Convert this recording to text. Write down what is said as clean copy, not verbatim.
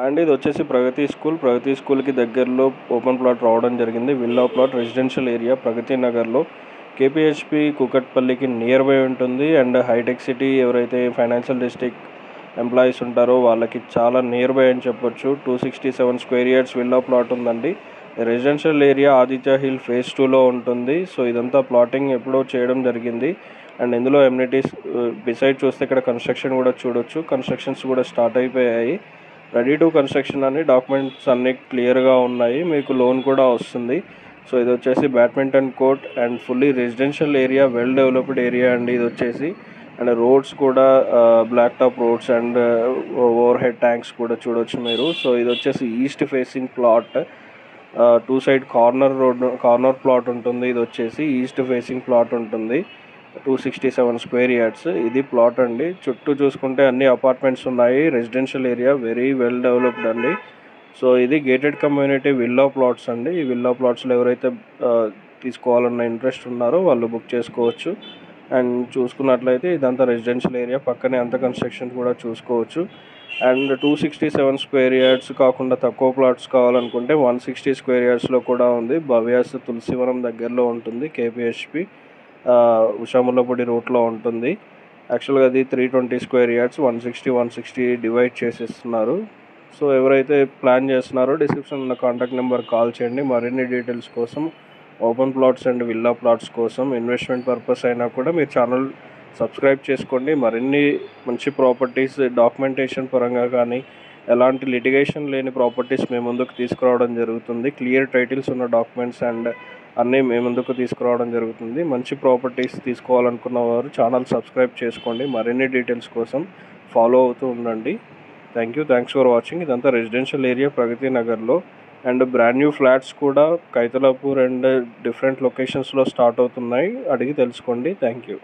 And ఇది వచ్చేసి ప్రగతి స్కూల్కి దగ్గరలో ఓపెన్ ప్లాట్ రావడం జరిగింది. విల్లా ప్లాట్ రెసిడెన్షియల్ ఏరియా ప్రగతి నగర్లో కేపీహెచ్పి కూకట్పల్లికి నియర్ బై ఉంటుంది. అండ్ హైటెక్ సిటీ ఎవరైతే ఫైనాన్షియల్ డిస్ట్రిక్ట్ ఎంప్లాయీస్ ఉంటారో వాళ్ళకి చాలా నియర్ బై అని చెప్పొచ్చు. 267 స్క్వేర్ యార్డ్స్ విల్లా ప్లాట్ ఉందండి. Residential area Aditya hill phase 2లో ఉంటుంది. సో ఇదంతా ప్లాటింగ్ ఎప్పుడో చేయడం జరిగింది. అండ్ ఇందులో ఎమ్యూనిటీస్ బిసైడ్ చూస్తే ఇక్కడ కన్స్ట్రక్షన్ కూడా చూడొచ్చు. కన్స్ట్రక్షన్స్ కూడా స్టార్ట్ అయిపోయాయి. రెడీ టు కన్స్ట్రక్షన్ అని డాక్యుమెంట్స్ అన్నీ క్లియర్గా ఉన్నాయి. మీకు లోన్ కూడా వస్తుంది. సో ఇది వచ్చేసి badminton court and fully residential area, well developed area అండి ఇది వచ్చేసి. అండ్ రోడ్స్ కూడా black top roads and overhead tanks కూడా చూడొచ్చు మీరు. సో ఇది వచ్చేసి east facing plot. 2 side corner plot ఉంటుంది. ఇది వచ్చేసి ఈస్ట్ ఫేసింగ్ ప్లాట్ ఉంటుంది. 267 స్క్వేర్ యార్డ్స్ ఇది ప్లాట్ అండి. చుట్టూ చూసుకుంటే అన్ని అపార్ట్మెంట్స్ ఉన్నాయి. Residential area very well developed అండి. సో ఇది గేటెడ్ కమ్యూనిటీ విల్లా ప్లాట్స్ అండి. ఈ విల్లా ప్లాట్స్లో ఎవరైతే తీసుకోవాలన్న ఇంట్రెస్ట్ ఉన్నారో వాళ్ళు బుక్ చేసుకోవచ్చు. అండ్ చూసుకున్నట్లయితే ఇదంతా రెసిడెన్షియల్ ఏరియా, పక్కనే అంత కన్స్ట్రక్షన్ కూడా చూసుకోవచ్చు. అండ్ 267 స్క్వేర్ యార్డ్స్ కాకుండా తక్కువ ప్లాట్స్ కావాలనుకుంటే 160 స్క్వేర్ యార్డ్స్లో కూడా ఉంది. భవ్యాస్ తులసివనం దగ్గరలో ఉంటుంది. కేపీహెచ్పి ఉషాముల్లపూడి రూట్లో ఉంటుంది. యాక్చువల్గా అది 320 స్క్వేర్ యార్డ్స్ 160 డివైడ్ చేసేస్తున్నారు. సో ఎవరైతే ప్లాన్ చేస్తున్నారో డిస్క్రిప్షన్ ఉన్న కాంటాక్ట్ నెంబర్ కాల్ చేయండి. మరిన్ని డీటెయిల్స్ కోసం, open plots and villa plots కోసం, ఇన్వెస్ట్మెంట్ పర్పస్ అయినా కూడా మీరు ఛానల్ సబ్స్క్రైబ్ చేసుకోండి. మరిన్ని మంచి ప్రాపర్టీస్ డాక్యుమెంటేషన్ పరంగా కానీ ఎలాంటి లిటిగేషన్ లేని ప్రాపర్టీస్ మేము ముందుకు తీసుకురావడం జరుగుతుంది. క్లియర్ టైటిల్స్ ఉన్న డాక్యుమెంట్స్ అండ్ అన్నీ మేము ముందుకు తీసుకురావడం జరుగుతుంది. మంచి ప్రాపర్టీస్ తీసుకోవాలనుకున్న వారు ఛానల్ సబ్స్క్రైబ్ చేసుకోండి. మరిన్ని డీటెయిల్స్ కోసం ఫాలో అవుతూ ఉండండి. Thanks for watching. ఇదంతా రెసిడెన్షియల్ ఏరియా ప్రగతి నగర్లో. అండ్ బ్రాండ్ న్యూ ఫ్లాట్స్ కూడా కైతలాపూర్ అండ్ డిఫరెంట్ లొకేషన్స్లో స్టార్ట్ అవుతున్నాయి. అడిగి తెలుసుకోండి. Thank you.